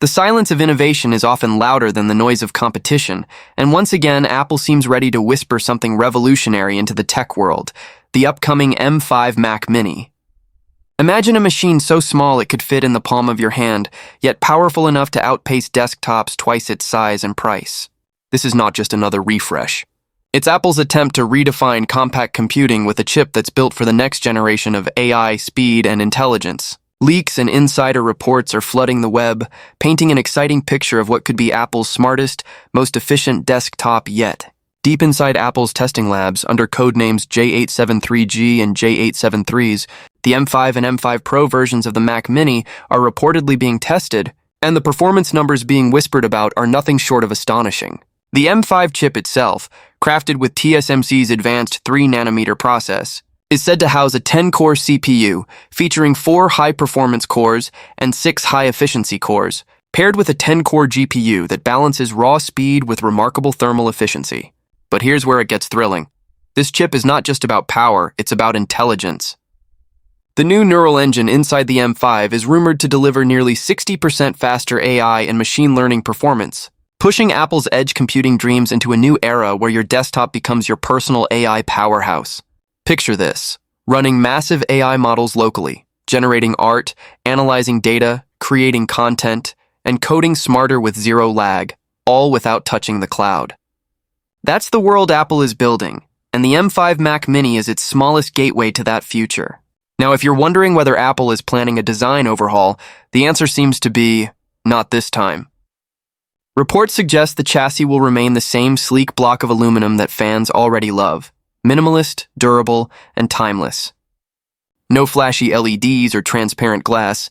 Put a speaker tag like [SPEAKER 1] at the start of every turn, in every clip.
[SPEAKER 1] The silence of innovation is often louder than the noise of competition, and once again, Apple seems ready to whisper something revolutionary into the tech world, the upcoming M5 Mac Mini. Imagine a machine so small it could fit in the palm of your hand, yet powerful enough to outpace desktops twice its size and price. This is not just another refresh. It's Apple's attempt to redefine compact computing with a chip that's built for the next generation of AI, speed, and intelligence. Leaks and insider reports are flooding the web, painting an exciting picture of what could be Apple's smartest, most efficient desktop yet. Deep inside Apple's testing labs, under codenames J873G and J873s, the M5 and M5 Pro versions of the Mac Mini are reportedly being tested, and the performance numbers being whispered about are nothing short of astonishing. The M5 chip itself, crafted with TSMC's advanced 3nm process, is said to house a 10-core CPU featuring 4 high-performance cores and 6 high-efficiency cores, paired with a 10-core GPU that balances raw speed with remarkable thermal efficiency. But here's where it gets thrilling. This chip is not just about power, it's about intelligence. The new neural engine inside the M5 is rumored to deliver nearly 60% faster AI and machine learning performance, pushing Apple's edge computing dreams into a new era where your desktop becomes your personal AI powerhouse. Picture this, running massive AI models locally, generating art, analyzing data, creating content, and coding smarter with zero lag, all without touching the cloud. That's the world Apple is building, and the M5 Mac Mini is its smallest gateway to that future. Now, if you're wondering whether Apple is planning a design overhaul, the answer seems to be, not this time. Reports suggest the chassis will remain the same sleek block of aluminum that fans already love. Minimalist, durable, and timeless. No flashy LEDs or transparent glass.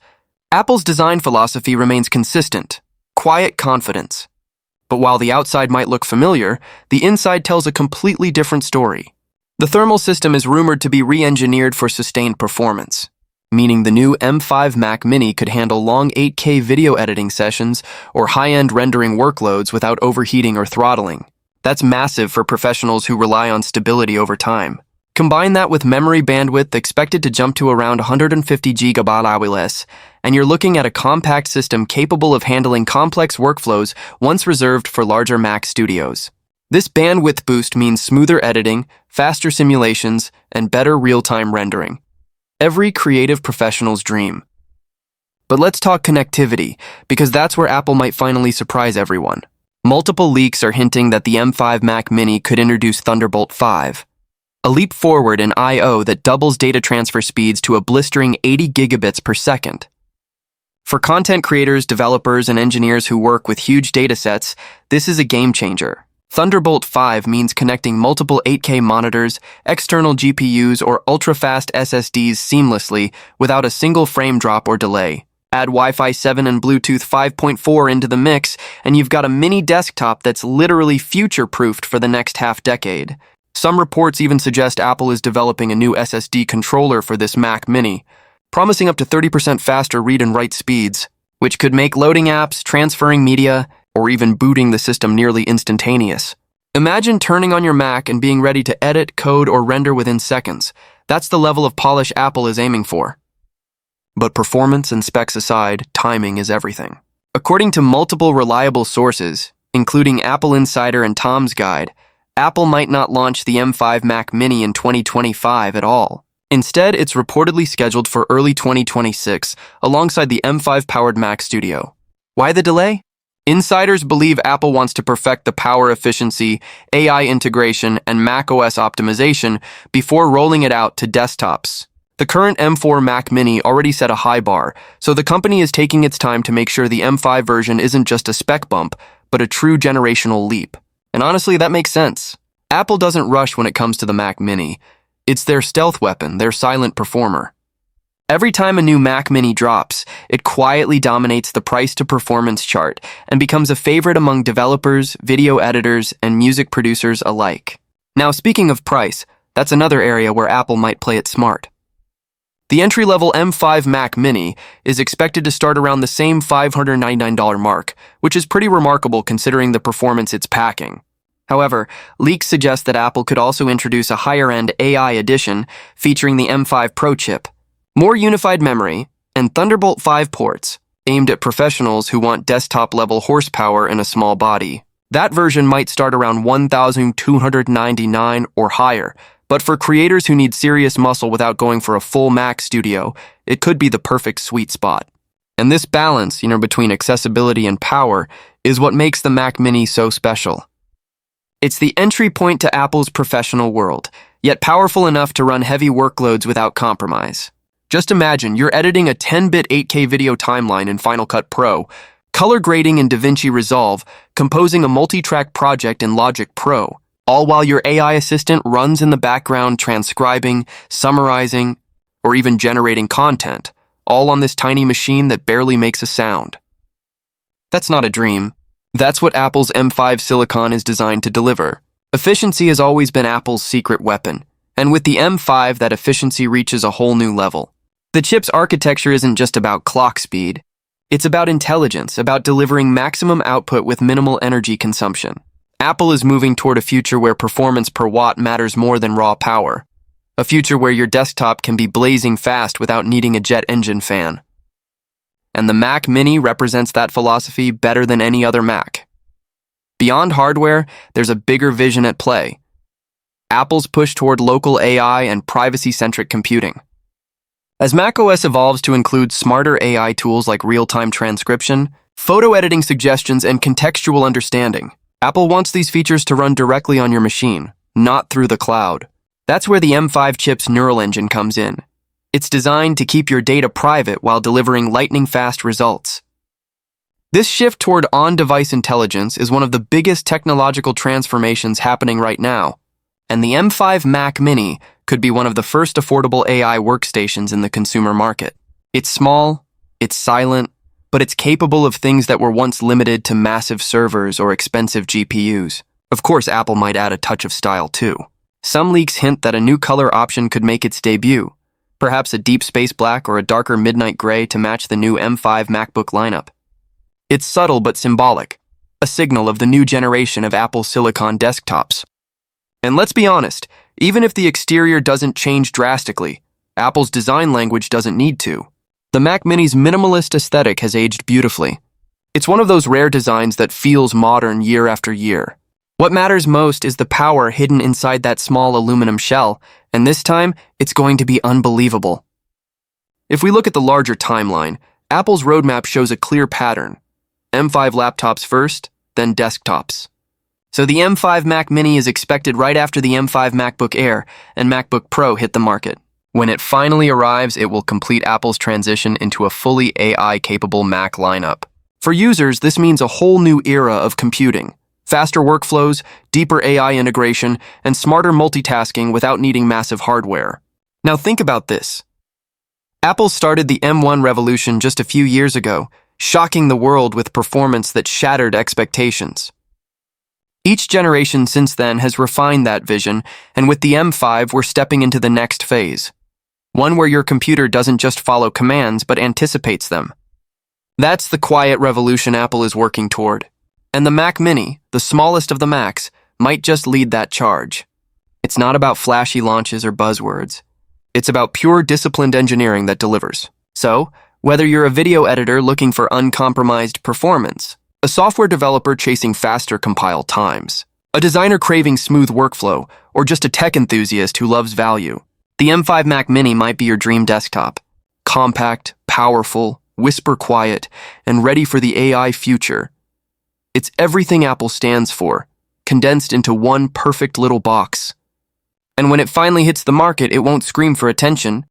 [SPEAKER 1] Apple's design philosophy remains consistent, quiet confidence. But while the outside might look familiar, the inside tells a completely different story. The thermal system is rumored to be re-engineered for sustained performance, meaning the new M5 Mac Mini could handle long 8K video editing sessions or high-end rendering workloads without overheating or throttling. That's massive for professionals who rely on stability over time. Combine that with memory bandwidth expected to jump to around 150 GB, and you're looking at a compact system capable of handling complex workflows once reserved for larger Mac studios. This bandwidth boost means smoother editing, faster simulations, and better real-time rendering. Every creative professional's dream. But let's talk connectivity, because that's where Apple might finally surprise everyone. Multiple leaks are hinting that the M5 Mac Mini could introduce Thunderbolt 5, a leap forward in I/O that doubles data transfer speeds to a blistering 80 gigabits per second. For content creators, developers, and engineers who work with huge datasets, this is a game changer. Thunderbolt 5 means connecting multiple 8K monitors, external GPUs, or ultra-fast SSDs seamlessly without a single frame drop or delay. Add Wi-Fi 7 and Bluetooth 5.4 into the mix, and you've got a mini desktop that's literally future-proofed for the next half-decade. Some reports even suggest Apple is developing a new SSD controller for this Mac Mini, promising up to 30% faster read and write speeds, which could make loading apps, transferring media, or even booting the system nearly instantaneous. Imagine turning on your Mac and being ready to edit, code, or render within seconds. That's the level of polish Apple is aiming for. But performance and specs aside, timing is everything. According to multiple reliable sources, including Apple Insider and Tom's Guide, Apple might not launch the M5 Mac Mini in 2025 at all. Instead, it's reportedly scheduled for early 2026 alongside the M5-powered Mac Studio. Why the delay? Insiders believe Apple wants to perfect the power efficiency, AI integration, and macOS optimization before rolling it out to desktops. The current M4 Mac Mini already set a high bar, so the company is taking its time to make sure the M5 version isn't just a spec bump, but a true generational leap. And honestly, that makes sense. Apple doesn't rush when it comes to the Mac Mini. It's their stealth weapon, their silent performer. Every time a new Mac Mini drops, it quietly dominates the price-to-performance chart and becomes a favorite among developers, video editors, and music producers alike. Now, speaking of price, that's another area where Apple might play it smart. The entry-level M5 Mac Mini is expected to start around the same $599 mark, which is pretty remarkable considering the performance it's packing. However, leaks suggest that Apple could also introduce a higher-end AI edition featuring the M5 Pro chip, more unified memory, and Thunderbolt 5 ports. aimed at professionals who want desktop-level horsepower in a small body. That version might start around $1,299 or higher, but for creators who need serious muscle without going for a full Mac studio, it could be the perfect sweet spot. And this balance, between accessibility and power is what makes the Mac Mini so special. It's the entry point to Apple's professional world, yet powerful enough to run heavy workloads without compromise. Just imagine you're editing a 10-bit 8K video timeline in Final Cut Pro, color grading in DaVinci Resolve, composing a multi-track project in Logic Pro, all while your AI assistant runs in the background transcribing, summarizing, or even generating content, all on this tiny machine that barely makes a sound. That's not a dream. That's what Apple's M5 Silicon is designed to deliver. Efficiency has always been Apple's secret weapon, and with the M5, that efficiency reaches a whole new level. The chip's architecture isn't just about clock speed. It's about intelligence, about delivering maximum output with minimal energy consumption. Apple is moving toward a future where performance per watt matters more than raw power. A future where your desktop can be blazing fast without needing a jet engine fan. And the Mac Mini represents that philosophy better than any other Mac. Beyond hardware, there's a bigger vision at play. Apple's push toward local AI and privacy-centric computing. As macOS evolves to include smarter AI tools like real-time transcription, photo editing suggestions, and contextual understanding, Apple wants these features to run directly on your machine, not through the cloud. That's where the M5 chip's neural engine comes in. It's designed to keep your data private while delivering lightning-fast results. This shift toward on-device intelligence is one of the biggest technological transformations happening right now, and the M5 Mac Mini could be one of the first affordable AI workstations in the consumer market. It's small, it's silent, but it's capable of things that were once limited to massive servers or expensive GPUs. Of course, Apple might add a touch of style too. Some leaks hint that a new color option could make its debut, perhaps a deep space black or a darker midnight gray to match the new M5 MacBook lineup. It's subtle but symbolic, a signal of the new generation of Apple Silicon desktops. And let's be honest, even if the exterior doesn't change drastically, Apple's design language doesn't need to. The Mac Mini's minimalist aesthetic has aged beautifully. It's one of those rare designs that feels modern year after year. What matters most is the power hidden inside that small aluminum shell, and this time, it's going to be unbelievable. If we look at the larger timeline, Apple's roadmap shows a clear pattern. M5 laptops first, then desktops. So the M5 Mac Mini is expected right after the M5 MacBook Air and MacBook Pro hit the market. When it finally arrives, it will complete Apple's transition into a fully AI-capable Mac lineup. For users, this means a whole new era of computing. Faster workflows, deeper AI integration, and smarter multitasking without needing massive hardware. Now think about this. Apple started the M1 revolution just a few years ago, shocking the world with performance that shattered expectations. Each generation since then has refined that vision, and with the M5, we're stepping into the next phase. One where your computer doesn't just follow commands, but anticipates them. That's the quiet revolution Apple is working toward. And the Mac Mini, the smallest of the Macs, might just lead that charge. It's not about flashy launches or buzzwords. It's about pure disciplined engineering that delivers. So, whether you're a video editor looking for uncompromised performance, a software developer chasing faster compile times, a designer craving smooth workflow, or just a tech enthusiast who loves value, the M5 Mac Mini might be your dream desktop. Compact, powerful, whisper quiet, and ready for the AI future. It's everything Apple stands for, condensed into one perfect little box. And when it finally hits the market, it won't scream for attention.